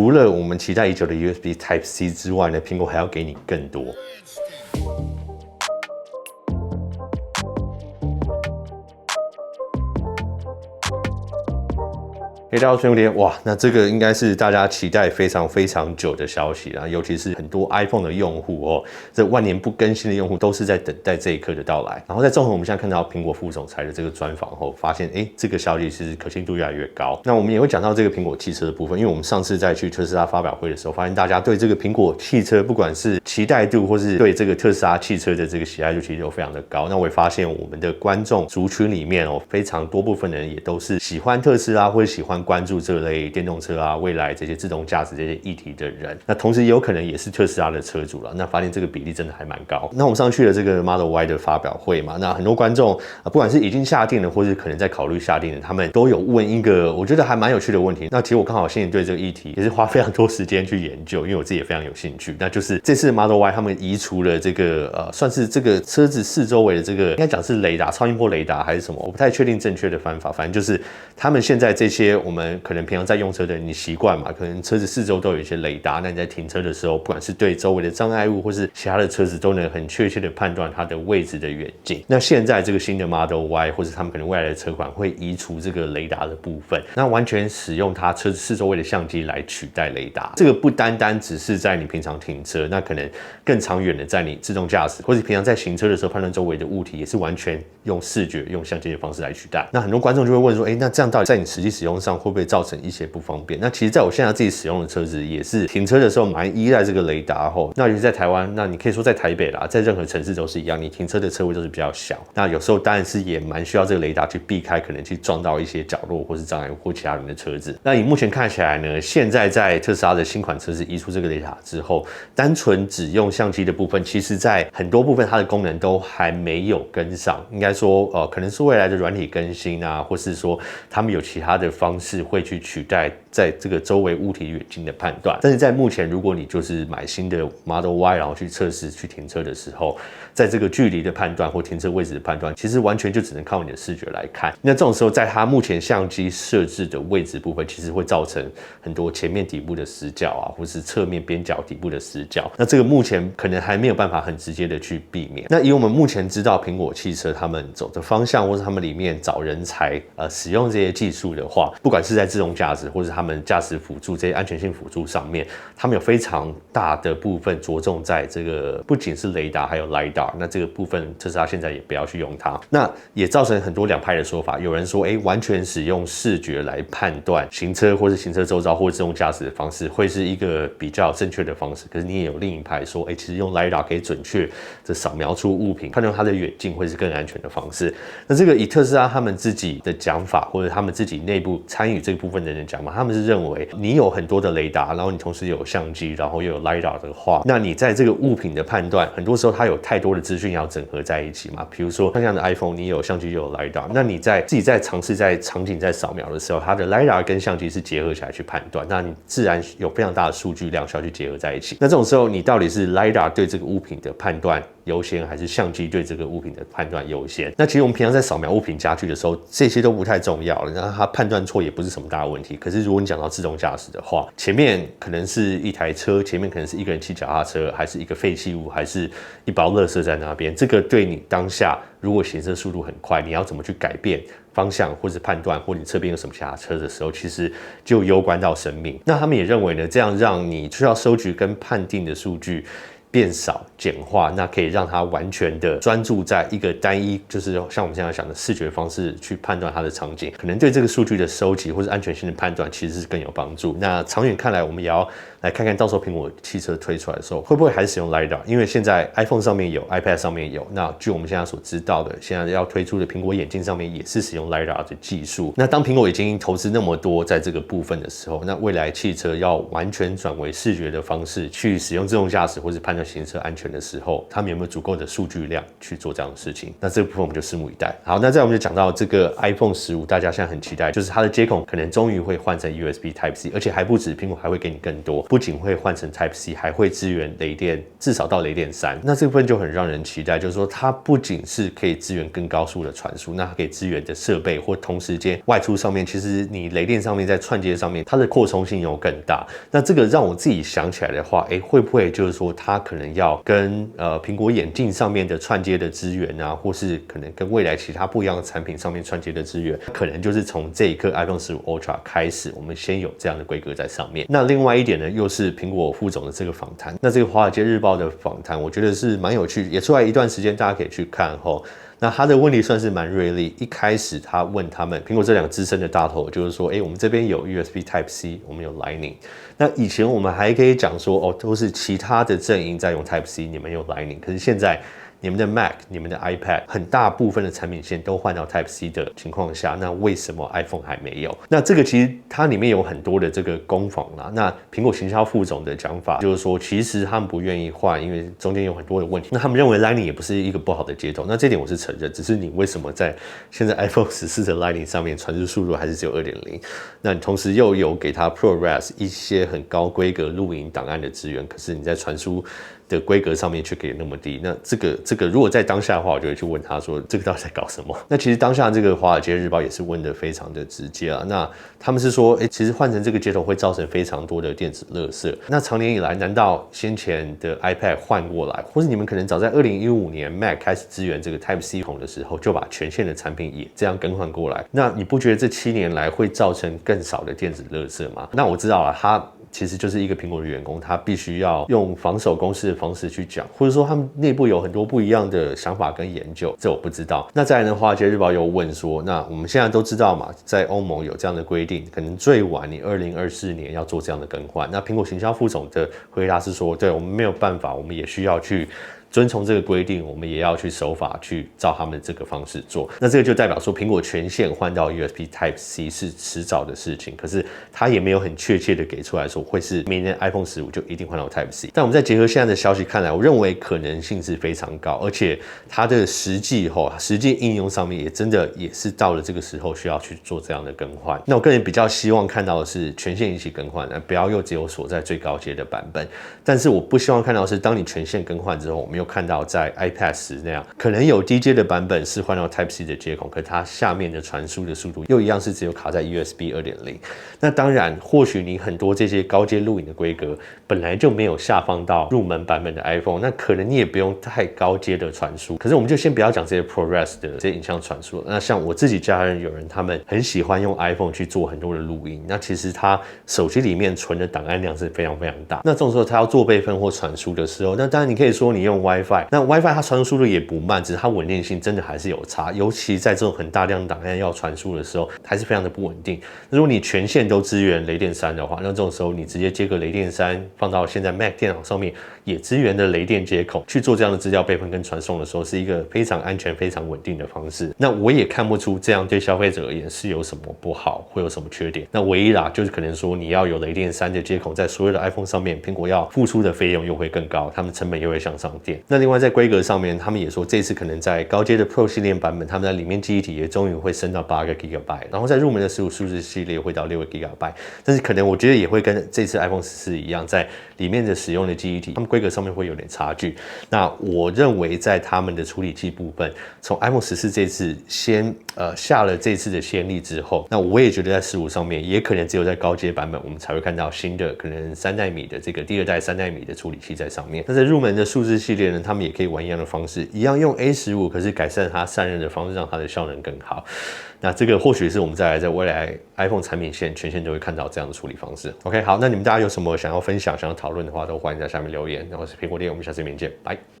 除了我们期待已久的 USB Type C 之外呢，苹果还要给你更多。大家好，我是陈哇，那这个应该是大家期待非常久的消息啦，尤其是很多 iPhone 的用户哦，这万年不更新的用户都是在等待这一刻的到来。然后在综合我们现在看到苹果副总裁的这个专访后，发现这个消息是可信度越来越高。那我们也会讲到这个苹果汽车的部分，因为我们上次在去特斯拉发表会的时候，发现大家对这个苹果汽车不管是期待度或是对这个特斯拉汽车的这个喜爱度其实都非常的高。那我也发现我们的观众族群里面哦，非常多部分的人也都是喜欢特斯拉或者喜欢关注这类电动车啊、未来这些自动驾驶这些议题的人，那同时也有可能也是特斯拉的车主了。那发现这个比例真的还蛮高。那我们上去了这个 Model Y 的发表会嘛，那很多观众不管是已经下定了，或是可能在考虑下定的，他们都有问一个我觉得还蛮有趣的问题。那其实我刚好心里对这个议题也是花非常多时间去研究，因为我自己也非常有兴趣。那就是这次 Model Y 他们移除了这个算是这个车子四周围的这个应该讲是雷达、超音波雷达还是什么，我不太确定正确的翻法。反正就是他们现在这些我们可能平常在用车的人，你习惯嘛，可能车子四周都有一些雷达，那你在停车的时候，不管是对周围的障碍物或是其他的车子，都能很确切的判断它的位置的远近。那现在这个新的 Model Y 或是他们可能未来的车款会移除这个雷达的部分，那完全使用它车子四周围的相机来取代雷达。这个不单单只是在你平常停车，那可能更长远的在你自动驾驶或是平常在行车的时候判断周围的物体，也是完全用视觉、用相机的方式来取代。那很多观众就会问说，那这样到底在你实际使用上会不会造成一些不方便？那其实在我现在自己使用的车子也是停车的时候蛮依赖这个雷达吼。那尤其在台湾，那你可以说在台北啦，在任何城市都是一样，你停车的车位都是比较小。那有时候当然是也蛮需要这个雷达去避开可能去撞到一些角落或是障碍物或其他人的车子。那以目前看起来呢，现在在特斯拉的新款车子移出这个雷达之后，单纯只用相机的部分，其实在很多部分它的功能都还没有跟上。应该说可能是未来的软体更新啊，或是说他们有其他的方式会去取代在这个周围物体远近的判断。但是在目前，如果你就是买新的 Model Y 然后去测试去停车的时候，在这个距离的判断或停车位置的判断，其实完全就只能靠你的视觉来看。那这种时候，在它目前相机设置的位置部分，其实会造成很多前面底部的死角啊，或是侧面边角底部的死角。那这个目前可能还没有办法很直接的去避免。那以我们目前知道苹果汽车他们走的方向，或是他们里面找人才使用这些技术的话，不管是在自动驾驶或是他们驾驶辅助这些安全性辅助上面，他们有非常大的部分着重在这个不仅是雷达，还有 LiDAR。那这个部分特斯拉现在也不要去用它。那也造成很多两派的说法，有人说完全使用视觉来判断行车或是行车周遭或自动驾驶的方式会是一个比较正确的方式。可是你也有另一派说，其实用 LiDAR 可以准确的扫描出物品，判断它的远近会是更安全的方式。那这个以特斯拉他们自己的讲法，或者他们自己内部参与这个部分的人讲嘛，他们是认为你有很多的雷达，然后你同时有相机，然后又有 LiDAR 的话，那你在这个物品的判断，很多时候它有太多的资讯要整合在一起嘛。比如说像这样的 iPhone， 你有相机又有 LiDAR， 那你在自己在尝试在场景在扫描的时候，它的 LiDAR 跟相机是结合起来去判断，那你自然有非常大的数据量需要去结合在一起。那这种时候，你到底是 LiDAR 对这个物品的判断优先，还是相机对这个物品的判断优先？那其实我们平常在扫描物品家具的时候，这些都不太重要了，那它判断错也不是什么大的问题。可是如果你讲到自动驾驶的话，前面可能是一台车，前面可能是一个人骑脚踏车，还是一个废弃物，还是一包垃圾在那边，这个对你当下如果行车速度很快，你要怎么去改变方向或是判断，或你侧边有什么其他车的时候，其实就攸关到生命。那他们也认为呢，这样让你需要收集跟判定的数据变少简化，那可以让它完全的专注在一个单一，就是像我们现在讲的视觉方式去判断它的场景，可能对这个数据的收集或是安全性的判断其实是更有帮助。那长远看来，我们也要来看看到时候苹果汽车推出来的时候，会不会还是使用 LiDAR？ 因为现在 iPhone 上面有 ，iPad 上面有，那据我们现在所知道的，现在要推出的苹果眼镜上面也是使用 LiDAR 的技术。那当苹果已经投资那么多在这个部分的时候，那未来汽车要完全转为视觉的方式去使用自动驾驶或是判断的行车安全的时候，他们有没有足够的数据量去做这样的事情？那这个部分我们就拭目以待。好，那再我们就讲到这个 iPhone 15，大家现在很期待，就是它的接口可能终于会换成 USB Type C， 而且还不止，苹果还会给你更多，不仅会换成 Type C， 还会支援雷电，至少到雷电3。那这部分就很让人期待，就是说它不仅是可以支援更高速的传输，那它可以支援的设备或同时间外出上面，其实你雷电上面在串接上面，它的扩充性有更大。那这个让我自己想起来的话，会不会就是说它可能要跟苹果眼镜上面的串接的资源啊，或是可能跟未来其他不一样的产品上面串接的资源，可能就是从这一颗 iPhone 15 Ultra 开始，我们先有这样的规格在上面。那另外一点呢，又是苹果副总的这个访谈。那这个华尔街日报的访谈，我觉得是蛮有趣，也出来一段时间，大家可以去看吼。那他的问题算是蛮锐利。一开始他问他们，苹果这两个资深的大头，就是说，我们这边有 USB Type C， 我们有 Lightning。那以前我们还可以讲说，都是其他的阵营在用 Type C， 你们用 Lightning。可是现在，你们的 Mac、你们的 iPad 很大部分的产品线都换到 Type C 的情况下，那为什么 iPhone 还没有？那这个其实它里面有很多的这个攻防啦。那苹果行销副总的讲法就是说，其实他们不愿意换，因为中间有很多的问题。那他们认为 Lightning 也不是一个不好的接头，那这点我是承认。只是你为什么在现在 iPhone 14的 Lightning 上面传输速度还是只有 2.0？ 那你同时又有给它 ProRes 一些很高规格录影档案的资源，可是你在传输的规格上面却给那么低，那这个如果在当下的话，我就会去问他说，这个到底在搞什么？那其实当下这个华尔街日报也是问的非常的直接啊。那他们是说，其实换成这个接头会造成非常多的电子垃圾。那长年以来，难道先前的 iPad 换过来，或是你们可能早在2015年 Mac 开始支援这个 Type C 孔的时候，就把全线的产品也这样更换过来？那你不觉得这7年来会造成更少的电子垃圾吗？那我知道啊，他其实就是一个苹果的员工，他必须要用防守公司的方式去讲，或者说他们内部有很多不一样的想法跟研究，这我不知道。那再来呢，华尔街日报有问说，那我们现在都知道嘛，在欧盟有这样的规定，可能最晚你2024年要做这样的更换。那苹果行销副总的回答是说，对，我们没有办法，我们也需要去遵从这个规定，我们也要去守法，去照他们的这个方式做。那这个就代表说，苹果全线换到 USB Type C 是迟早的事情，可是他也没有很确切的给出来说会是明年 iPhone 15就一定换到 Type C。但我们再结合现在的消息看来，我认为可能性是非常高，而且它的实际应用上面也真的也是到了这个时候需要去做这样的更换。那我个人比较希望看到的是全线一起更换，不要又只有锁在最高阶的版本。但是我不希望看到的是，当你全线更换之后，我们又看到在 iPad 10那样，可能有低阶的版本是换到 Type C 的接口，可它下面的传输的速度又一样是只有卡在 USB 2.0。那当然，或许你很多这些高阶录影的规格本来就没有下放到入门版本的 iPhone， 那可能你也不用太高阶的传输。可是我们就先不要讲这些 ProRes 的这些影像传输。那像我自己家人有人，他们很喜欢用 iPhone 去做很多的录音，那其实他手机里面存的档案量是非常非常大。那这种时候他要做备份或传输的时候，那当然你可以说你用 WiFi， 那 WiFi 它传输速度也不慢，只是它稳定性真的还是有差，尤其在这种很大量档案要传输的时候，还是非常的不稳定。如果你全线都支援雷电3的话，那这种时候你直接接个雷电3放到现在 Mac 电脑上面也支援的雷电接口去做这样的资料备份跟传送的时候，是一个非常安全、非常稳定的方式。那我也看不出这样对消费者而言是有什么不好，会有什么缺点。那唯一啦，就是可能说你要有雷电3的接口在所有的 iPhone 上面，苹果要付出的费用又会更高，他们成本又会向上垫。那另外在规格上面，他们也说这次可能在高阶的 Pro 系列版本，他们在里面记忆体也终于会升到8个 GB， 然后在入门的15数字系列会到6个 GB， 但是可能我觉得也会跟这次 iPhone 14一样，在里面的使用的记忆体，他们规格上面会有点差距。那我认为在他们的处理器部分，从 iPhone 14这次先下了这次的先例之后，那我也觉得在15上面也可能只有在高阶版本我们才会看到新的可能3奈米的这个第2代3奈米的处理器在上面。那在入门的数字系列呢，他们也可以玩一样的方式，一样用 A15， 可是改善它散热的方式，让它的效能更好。那这个或许是我们在未来 iPhone 产品线全线都会看到这样的处理方式。OK， 好，那你们大家有什么想要分享、想要讨论的话，都欢迎在下面留言。然后是苹果店，我们下次见面见，拜。